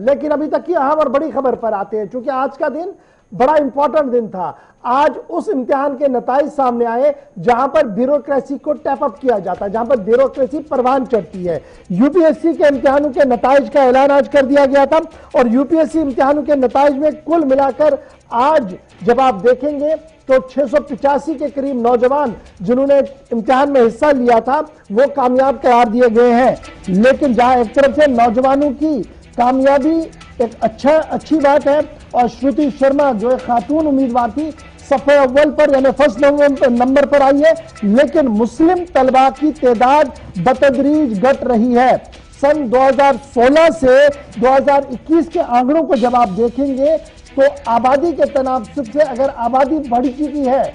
लेकिन अभी तक की अहम और बड़ी खबर पर आते हैं, क्योंकि आज का दिन बड़ा इंपॉर्टेंट दिन था। आज उस इम्तिहान के नताइज सामने आए जहां पर ब्यूरोक्रेसी को टैप अप किया जाता है, जहां पर ब्यूरोक्रेसी परवान चढ़ती है। यूपीएससी के इम्तिहानों के नताइज का ऐलान आज कर दिया गया था और यूपीएससी इम्तिहानों के नताइज में कुल मिलाकर आज जब आप देखेंगे तो 685 के करीब नौजवान जिन्होंने इम्तिहान में हिस्सा लिया था वो कामयाब करार दिए गए हैं। लेकिन जहां एक तरफ से नौजवानों की कामयाबी एक अच्छी बात है और श्रुति शर्मा जो एक खातून उम्मीदवार थी सफ़े अव्वल पर यानी फर्स्ट नंबर पर आई है, लेकिन मुस्लिम तलबा की तादाद बतदरीज घट रही है। सन 2016 से 2021 के आंकड़ों को जब आप देखेंगे तो आबादी के तनासुब से अगर आबादी बढ़ चुकी है,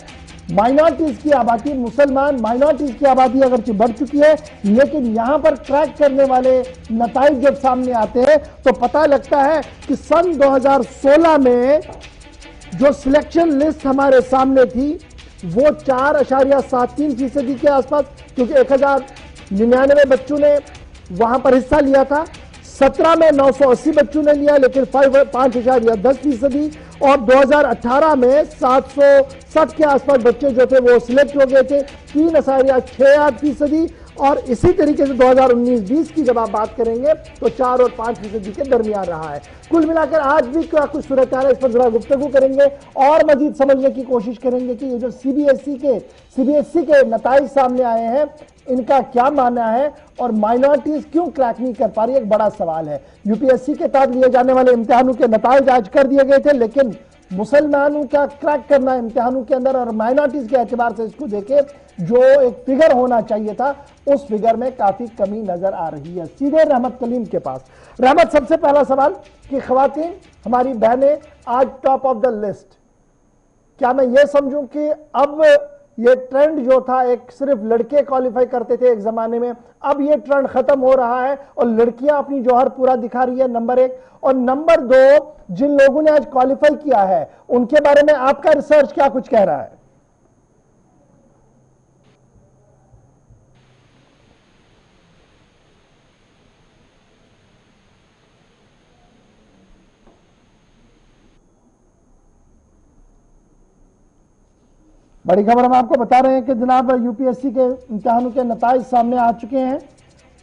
माइनॉरिटीज की आबादी, मुसलमान माइनॉरिटीज की आबादी अगर बढ़ चुकी है, लेकिन यहां पर क्रैक करने वाले नताइज जब सामने आते हैं तो पता लगता है कि सन 2016 में जो सिलेक्शन लिस्ट हमारे सामने थी वो 4.73% के आसपास, क्योंकि 1099 बच्चों ने वहां पर हिस्सा लिया था। 17 में 980 बच्चों ने लिया, लेकिन 5.10%, और 2018 में 760 के आसपास बच्चे जो थे वो सिलेक्ट हो गए थे, 3.68%। और इसी तरीके से 2019-20 की जब आप बात करेंगे तो 4 और 5% के दरमियान रहा है। कुल मिलाकर आज भी क्या कुछ सूरत है, इस पर जरा गुफ्तगू करेंगे और मजीद समझने की कोशिश करेंगे कि ये जो सीबीएसई के नताइज सामने आए हैं इनका क्या मानना है और माइनॉरिटीज क्यों क्रैक नहीं कर पा रही, एक बड़ा सवाल है। यूपीएससी के तहत लिए जाने वाले इम्तिहानों के नताइज आज कर दिए गए थे, लेकिन मुसलमानों का क्रैक करना इम्तिहानों के अंदर और माइनॉरिटीज के एतबार से इसको देखे जो एक फिगर होना चाहिए था उस फिगर में काफी कमी नजर आ रही है। सीधे रहमत कलीम के पास। रहमत, सबसे पहला सवाल कि खवातीन हमारी बहनें आज टॉप ऑफ द लिस्ट, क्या मैं ये समझूं कि अब ये ट्रेंड जो था एक सिर्फ लड़के क्वालिफाई करते थे एक जमाने में, अब ये ट्रेंड खत्म हो रहा है और लड़कियां अपनी जौहर पूरा दिखा रही है, नंबर 1। और नंबर 2, जिन लोगों ने आज क्वालिफाई किया है उनके बारे में आपका रिसर्च क्या कुछ कह रहा है? बड़ी खबर हम आपको बता रहे हैं कि जनाब यूपीएससी के इम्तिहानों के नताइज सामने आ चुके हैं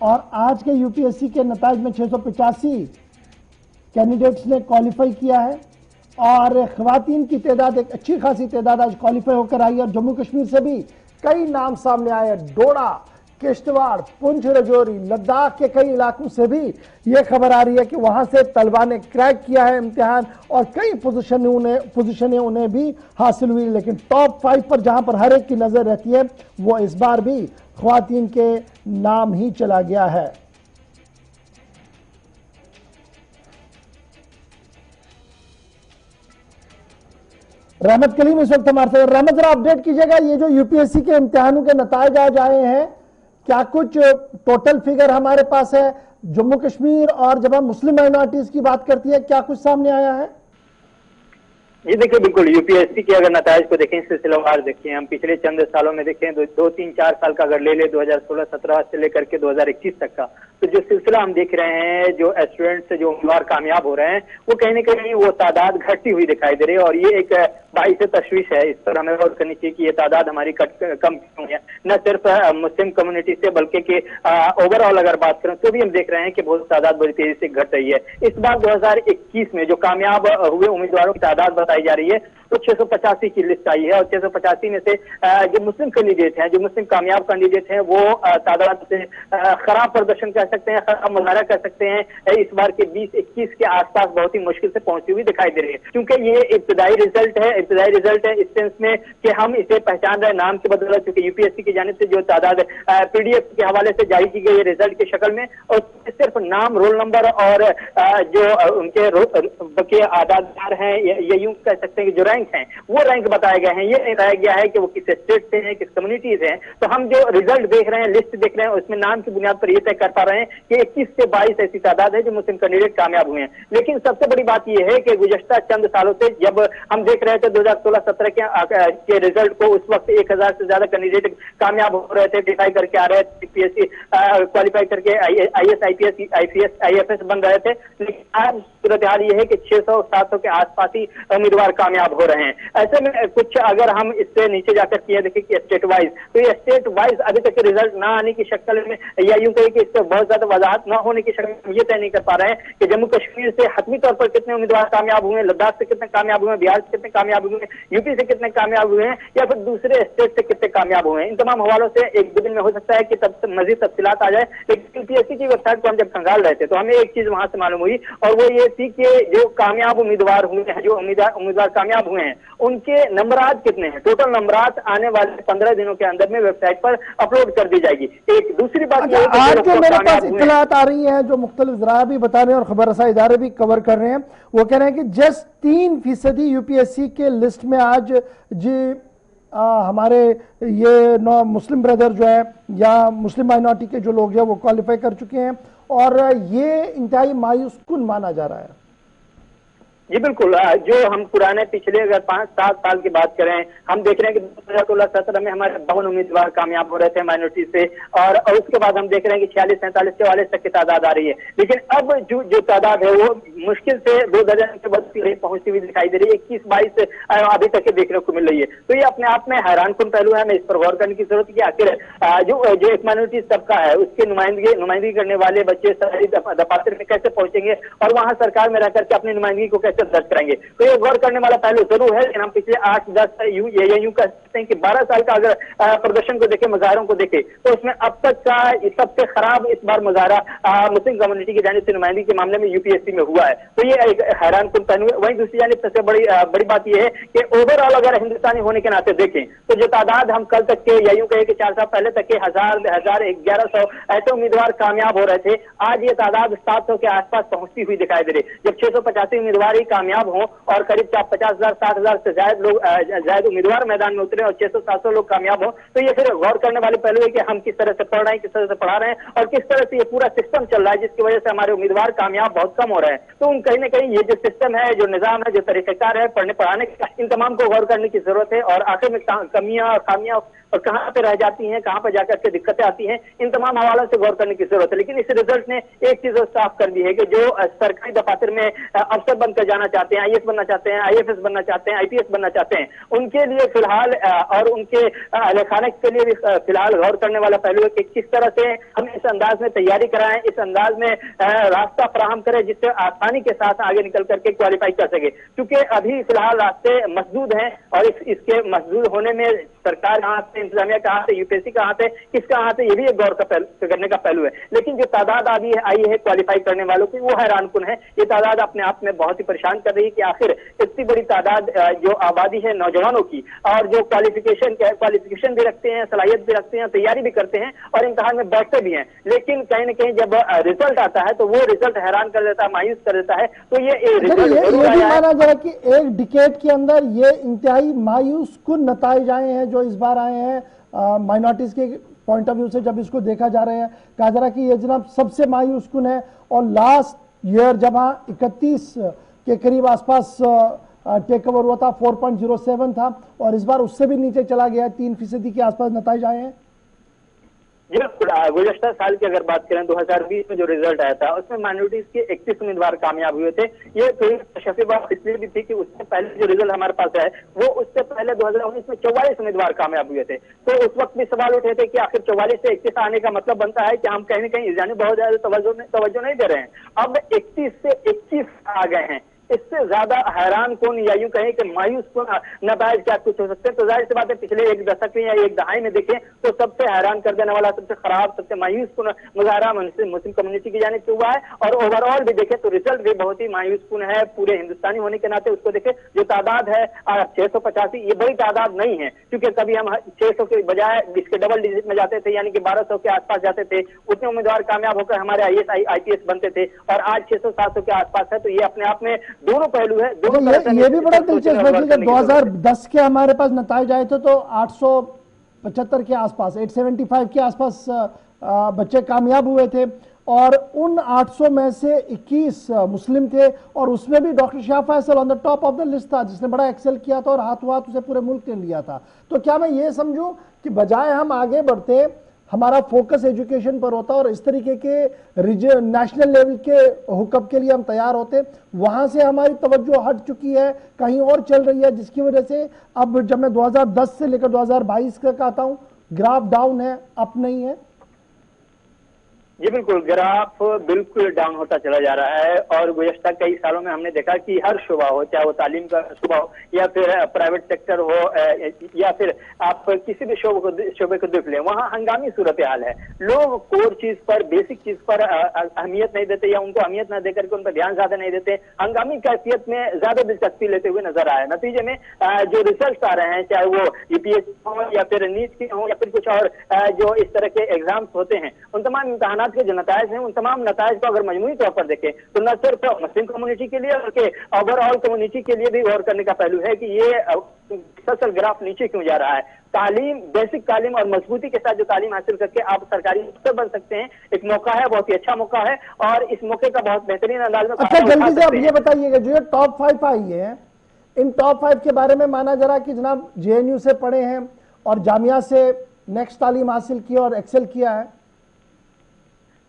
और आज के यूपीएससी के नताइज में 685 कैंडिडेट्स ने क्वालिफाई किया है और खवातीन की तादाद एक अच्छी खासी तादाद आज क्वालिफाई होकर आई है। और जम्मू कश्मीर से भी कई नाम सामने आए हैं, डोडा, किश्तवाड़, पुंछ, राजौरी, लद्दाख के कई इलाकों से भी ये खबर आ रही है कि वहां से तलबा ने क्रैक किया है इम्तिहान और कई पोजीशनें उन्हें भी हासिल हुई। लेकिन टॉप 5 पर जहां पर हर एक की नजर रहती है वो इस बार भी ख्वातीन के नाम ही चला गया है। रहमत कलीम इस वक्त हमारे साथ। रहमत, जरा अपडेट कीजिएगा, ये जो यूपीएससी के इम्तिहानों के नताइज आज आए हैं, क्या कुछ टोटल फिगर हमारे पास है जम्मू कश्मीर और जब हम मुस्लिम माइनॉरिटीज की बात करती है क्या कुछ सामने आया है? जी देखिए, बिल्कुल यूपीएससी के अगर नताइज को देखें, सिलसिलावार देखिए, हम पिछले चंद सालों में देखें, 2-3-4 साल का अगर ले 2016-17 से लेकर के 2021 तक का, तो जो सिलसिला हम देख रहे हैं, जो स्टूडेंट्स जो उम्मीदवार कामयाब हो रहे हैं वो कहीं ना कहीं वो तादाद घटती हुई दिखाई दे रही है और ये एक बाइस तशवीश है। इस पर हमें गौर करनी चाहिए कि ये तादाद हमारी कम क्यों है, न सिर्फ मुस्लिम कम्युनिटी से बल्कि कि ओवरऑल अगर बात करें तो भी हम देख रहे हैं कि बहुत तादाद बड़ी तेजी से घट रही है। इस बार 2021 में जो कामयाब हुए उम्मीदवारों की तादाद बताई जा रही है तो 685 की लिस्ट आई है और 685 में से जो मुस्लिम कैंडिडेट हैं, जो मुस्लिम कामयाब कैंडिडेट हैं, वो तादाद से खराब प्रदर्शन कर सकते हैं, खराब मुजाहरा कर सकते हैं, इस बार के 20-21 के आसपास बहुत ही मुश्किल से पहुंचती हुई दिखाई दे रही है। क्योंकि ये इब्तदाई रिजल्ट है इस सेंस में कि हम इसे पहचान रहे नाम के बदौलत, क्योंकि यूपीएससी की जानिब से जो तादाद पीडीएफ के हवाले से जारी की गई है रिजल्ट की शक्ल में, और सिर्फ नाम, रोल नंबर और जो उनके आदादार हैं, ये यूं कह सकते हैं कि जो रैंक रैंक हैं वो रैंक बताए गए हैं, ये नहीं बताया गया है कि वो किस स्टेट से हैं, किस कम्युनिटी से हैं। तो हम जो रिजल्ट देख रहे हैं, लिस्ट देख रहे हैं, उसमें नाम की बुनियाद पर ये तय कर पा रहे हैं कि 21 से 22 ऐसी तादाद है जो मुस्लिम कैंडिडेट कामयाब हुए हैं। लेकिन सबसे बड़ी बात यह है कि गुज़श्ता चंद सालों से जब हम देख रहे थे 2016-17 के रिजल्ट को, उस वक्त 1000 से ज्यादा कैंडिडेट कामयाब हो रहे थे, डिफाई करके आ रहे थे, पीएससी क्वालिफाई करके IAS IPS IPS IFS बन रहे थे। लेकिन आज सूरत हाल ये है कि 600-700 के आसपास ही उम्मीदवार कामयाब हो रहे हैं। ऐसे में कुछ अगर हम इससे नीचे जाकर किए देखें कि स्टेट वाइज, तो ये स्टेट वाइज अभी तक के रिजल्ट ना आने की शक्ल में, या यूं कहे कि इससे बहुत ज्यादा वजाहत न होने की शक्ल में ये तय नहीं कर पा रहे हैं कि जम्मू कश्मीर से हतमी तौर पर कितने उम्मीदवार कामयाब हुए, लद्दाख से कितने कामयाब हुए, बिहार से कितने कामयाब हुए, यूपी से कितने कामयाब हुए हैं, या फिर दूसरे स्टेट से कितने कामयाब हुए हैं। इन तमाम हवालों से एक दो दिन में हो सकता है कि तब मजीद तफसीलात आ जाए। लेकिन यूपीएससी की वेबसाइट को हम जब खंगाल रहे थे तो हमें एक चीज वहां से मालूम हुई, और वो ये थी कि जो कामयाब उम्मीदवार हुए हैं, जो उम्मीदवार कामयाब हुए हैं, उनके नंबरात कितने हैं। टोटल नंबरात आने वाले 15 दिनों के अंदर में वेबसाइट पर अपलोड कर दी जाएगी। एक दूसरी बात यह है कि आज जो मेरे पास इत्तलात आ रही है, जो मुख्तलिफ ज़राए भी बता रहे हैं और खबर रसा इदारे भी कवर कर रहे हैं, वो कह रहे हैं कि जस्ट 3% यूपीएससी के लिस्ट में आज जी हमारे ये मुस्लिम ब्रदर जो है या मुस्लिम माइनॉरिटी के जो लोग हैं वो क्वालिफाई कर चुके हैं, और ये इंतहाई मायूस कुन माना जा रहा है। जी बिल्कुल, जो हम पुराने पिछले अगर 5-7 साल की बात करें, हम देख रहे हैं कि 2016-17 में हमारे 52 उम्मीदवार कामयाब हो रहे थे माइनॉरिटी से, और उसके बाद हम देख रहे हैं कि 46-47-44 तक की तादाद आ रही है। लेकिन अब जो तादाद है वो मुश्किल से 2 दर्जन के बस पहुंचती हुई दिखाई दे रही है, 21-22 अभी तक के देखने को मिल रही है। तो ये अपने आप में हैरानकुन पहलू है। हमें इस पर गौर करने की जरूरत है कि आखिर जो एक माइनॉरिटी तबका है उसके नुमाइंदगी करने वाले बच्चे सरकारी दफातर में कैसे पहुंचेंगे और वहां सरकार में रह करके अपनी नुमाइंदगी को कैसे दर्ज करेंगे। तो ये गौर करने वाला पहलू जरूर है। लेकिन हम पिछले 8-10 यूं कह सकते हैं कि 12 साल का अगर प्रदर्शन को देखें, मुजाहरों को देखें, तो उसमें अब तक का सबसे खराब इस बार मुजाहरा मुस्लिम कम्युनिटी की जानिब से नुमाइंदगी के मामले में यूपीएससी में हुआ है। तो ये एक हैरानकुन पहलू है। वहीं दूसरी जानिब सबसे बड़ी बात यह है कि ओवरऑल अगर हिंदुस्तानी होने के नाते देखें तो जो तादाद हम कल तक के या यूं कहे कि 4 साल पहले तक के 1100 ऐसे उम्मीदवार कामयाब हो रहे थे, आज ये तादाद 700 के आसपास पहुंचती हुई दिखाई दे रही। जब 685 उम्मीदवार ही कामयाब हों और करीब 50,000 60,000 से ज्यादा उम्मीदवार मैदान में उतरे और 600-700 लोग कामयाब हो, तो ये फिर गौर करने वाले पहलू है कि हम किस तरह से पढ़ रहे हैं, किस तरह से पढ़ा रहे हैं और किस तरह से ये पूरा सिस्टम चल रहा है, जिसकी वजह से हमारे उम्मीदवार कामयाब बहुत कम हो रहे हैं। तो कहीं ना कहीं ये जो सिस्टम है, जो निजाम है, जो तरीकेकार है पढ़ने पढ़ाने का, इन तमाम को गौर करने की जरूरत है। और आखिर में कमियां और खामियां और कहां पे रह जाती हैं, कहां पे जाकर के दिक्कतें आती हैं, इन तमाम हवालों से गौर करने की जरूरत है। लेकिन इस रिजल्ट ने एक चीज साफ कर दी है कि जो सरकारी दफातर में अफसर बनकर जाना चाहते हैं, IAS बनना चाहते हैं, IFS बनना चाहते हैं, IPS बनना चाहते हैं, उनके लिए फिलहाल और उनके अहलखाने के लिए भी फिलहाल गौर करने वाला पहलू है कि किस तरह से हम इस अंदाज में तैयारी कराएं, इस अंदाज में रास्ता फराहम करें जिससे आसानी के साथ आगे निकल करके क्वालिफाई कर सके। क्योंकि अभी फिलहाल रास्ते मसदूद हैं और इसके मसदूद होने में सरकार कहां से, इंतजामिया कहां से, यूपीएससी कहां से, किसका हाथ है, ये भी एक गौर करने का पहलू है। लेकिन जो तादाद आई है क्वालिफाई करने वालों की, वो हैरानकुन है। ये तादाद अपने आप में बहुत ही परेशान कर रही है कि आखिर इतनी बड़ी तादाद जो आबादी है नौजवानों की, और जो क्वालिफिकेशन भी रखते हैं, सलाहियत भी रखते हैं, तैयारी भी करते हैं और इम्तिहान में बैठते भी हैं, लेकिन कहीं ना कहीं जब रिजल्ट आता है तो वो रिजल्ट हैरान कर देता है, मायूस कर देता है। तो ये भी माना जाए कि एक डिकेड के अंदर ये इंतहाई मायूस कुन नताइज आए हैं जो इस बार आए हैं माइनॉरिटीज के पॉइंट ऑफ व्यू से। जब इसको देखा जा रहा है, कहा जा रहा है कि ये जनाब सबसे मायूस कुन है। और लास्ट ईयर जब 31 के करीब आसपास टेक ओवर हुआ था, 4.07 था, और इस बार उससे भी नीचे चला गया, 3% के आसपास नताइज आए हैं। गुज़श्ता साल की अगर बात करें 2020 में जो रिजल्ट आया था उसमें माइनॉरिटीज के 31 उम्मीदवार कामयाब हुए थे। ये थोड़ी शफी बात इसलिए भी थी कि उससे पहले जो रिजल्ट हमारे पास है वो उससे पहले 2019 में 44 उम्मीदवार कामयाब हुए थे। तो उस वक्त भी सवाल उठे थे कि आखिर 44 से 31 आने का मतलब बनता है कि हम कहीं ना कहीं इस जानिब बहुत ज्यादा तवज्जो नहीं दे रहे हैं। अब 31 से 21 आ गए हैं, इससे ज्यादा हैरान कौन या यूं कहें कि मायूस कौन नताइज क्या कुछ हो सकते हैं। तो जाहिर सी बात है पिछले एक दशक में या एक दहाई में देखें तो सबसे हैरान कर देने वाला, सबसे खराब, सबसे मायूस कौन मुजाहरा मुस्लिम कम्युनिटी की जानिब से हुआ है। और ओवरऑल भी देखें तो रिजल्ट भी बहुत ही मायूस कौन है। पूरे हिंदुस्तानी होने के नाते उसको देखें, जो तादाद है 685, ये बड़ी तादाद नहीं है, क्योंकि कभी हम 600 के बजाय इसके डबल डिजिट में जाते थे, यानी कि 1200 के आसपास जाते थे, उतने उम्मीदवार कामयाब होकर हमारे IAS IPS बनते थे, और आज 600-700 के आसपास है। तो ये अपने आप में दोनों पहलू है, दोनों ये भी बड़ा दिलचस्प है कि जब 2010 के हमारे पास नताइज आए थे तो 875 के आसपास, 875 के आसपास बच्चे कामयाब हुए थे, और उन 800 में से 21 मुस्लिम थे, और उसमें भी doctor Shah Faisal on the top of the list था, जिसने बड़ा एक्सेल किया था और हाथों हाथ उसे पूरे मुल्क ने लिया था। तो क्या मैं ये समझूं कि बजाय हम आगे बढ़ते, हमारा फोकस एजुकेशन पर होता और इस तरीके के नेशनल लेवल के हुक्म के लिए हम तैयार होते, वहां से हमारी तवज्जो हट चुकी है, कहीं और चल रही है, जिसकी वजह से अब जब मैं 2010 से लेकर 2022 का कहता हूं, ग्राफ डाउन है, अप नहीं है। जी बिल्कुल, ग्राफ बिल्कुल डाउन होता चला जा रहा है, और गुज़श्ता कई सालों में हमने देखा कि हर शुबा हो, चाहे वो तालीम का शुबा हो या फिर प्राइवेट सेक्टर हो, या फिर आप किसी भी शोबे को देख लें, वहाँ हंगामी सूरत हाल है। लोग कोर चीज पर, बेसिक चीज पर अहमियत नहीं देते, या उनको अहमियत न देकर के उन पर ध्यान ज्यादा नहीं देते, हंगामी कैफियत में ज्यादा दिलचस्पी लेते हुए नजर आए। नतीजे में जो रिजल्ट आ रहे हैं, चाहे वो यूपीएससी हो या फिर नीट के हो या फिर कुछ और जो इस तरह के एग्जाम्स होते हैं, उन तमाम इम्तहानात के जो नताइज हैं, उन तमाम नताइज को अगर मजमूई तौर पर देखें तो न सिर्फ मुस्लिम कम्युनिटी के लिए बल्कि ओवरऑल कम्युनिटी के लिए भी गौर करने का पहलू है कि ये मुसलसल ग्राफ नीचे क्यों जा रहा है। तालीम, बेसिक तालीम और मजबूती के साथ जो तालीम हासिल करके आप सरकारी अफसर बन सकते हैं, एक मौका है, बहुत ही अच्छा मौका है, और इस मौके का बहुत बेहतरीन अंदाज में। अच्छा, जल्दी से आप ये बताइएगा, जो ये टॉप 5 आई है, इन टॉप 5 के बारे में माना जरा कि जनाब जेएनयू से पढ़े हैं और जामिया से नेक्स्ट तालीम हासिल की और एक्सेल किया है।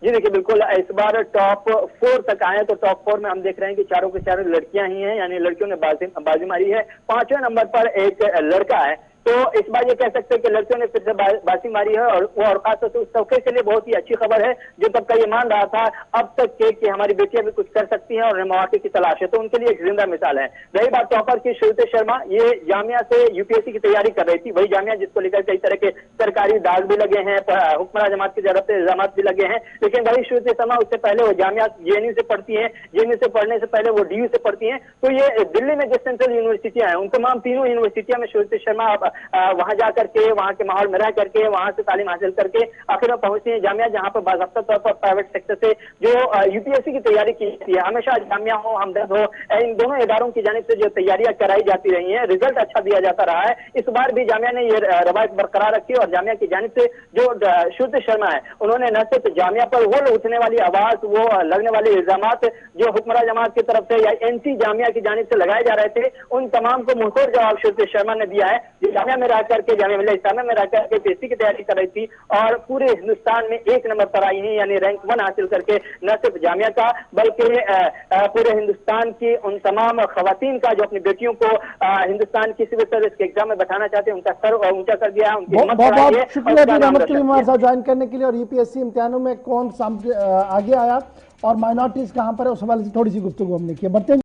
जी देखिए, बिल्कुल इस बार टॉप 4 तक आए, तो टॉप 4 में हम देख रहे हैं कि चारों के चारों लड़कियां ही हैं, यानी लड़कियों ने बाजी मारी है। 5वें नंबर पर एक लड़का है, तो इस बार ये कह सकते हैं कि लड़कियों ने फिर से बाजी मारी है, और खासतौर से उस तबके के लिए बहुत ही अच्छी खबर है जो तबका ये मान रहा था अब तक के कि हमारी बेटियां भी कुछ कर सकती हैं और मौके की तलाश है, तो उनके लिए एक जिंदा मिसाल है। रही बात टॉपर की, श्रुति शर्मा, ये जामिया से यूपीएससी की तैयारी कर रही थी, वही जामिया जिसको लेकर कई तरह के सरकारी दाग भी लगे हैं, हुक्मरान जमात की तरफ से इल्जाम भी लगे हैं, लेकिन वही श्रुति शर्मा उससे पहले वो जामिया जेएनयू से पढ़ती है, जेएनयू से पढ़ने से पहले वो डीयू से पढ़ती है। तो ये दिल्ली में जो सेंट्रल यूनिवर्सिटियां हैं, उन तमाम तीनों यूनिवर्सिटियों में श्रुति शर्मा वहां जा करके, वहां के माहौल में रह करके, वहां से तालीम हासिल करके आखिर में पहुंचती है जामिया, जहां पर बाज़ाब्ता तौर पर प्राइवेट सेक्टर से जो यूपीएससी की तैयारी की जाती है, हमेशा जामिया हो, हमदर्द हो, इन दोनों इदारों की जानिब से जो तैयारियां कराई जाती रही हैं, रिजल्ट अच्छा दिया जाता रहा है। इस बार भी जामिया ने ये रवायत बरकरार रखी, और जामिया की जानिब से जो श्रुति शर्मा है, उन्होंने न सिर्फ जामिया पर वो उठने वाली आवाज, वो लगने वाले इल्जामात जो हुक्मरान जमात की तरफ से या एनसी जामिया की जानिब से लगाए जा रहे थे, उन तमाम को मुंहतोड़ जवाब श्रुति शर्मा ने दिया है। जो जामिया में रह करके, जामिया मिलिया इस्लामिया में रह करके पीएससी की तैयारी कर रही थी, और पूरे हिंदुस्तान में 1 नंबर पर आई है, यानी रैंक 1 हासिल करके न सिर्फ जामिया का बल्कि पूरे हिंदुस्तान की उन तमाम खवातीन का जो अपनी बेटियों को हिंदुस्तान की सिविल सर्विस के एग्जाम में बैठाना चाहते हैं, उनका सर ऊंचा कर दिया है, उनकी हिम्मत बढ़ाई है। शुक्रिया ज्वाइन करने के लिए। और यूपीएससी इम्तिहानों में कौन आगे आया और माइनॉरिटीज कहां पर है, उस हवाले से थोड़ी सी गुफ्तगू हमने की। बढ़ते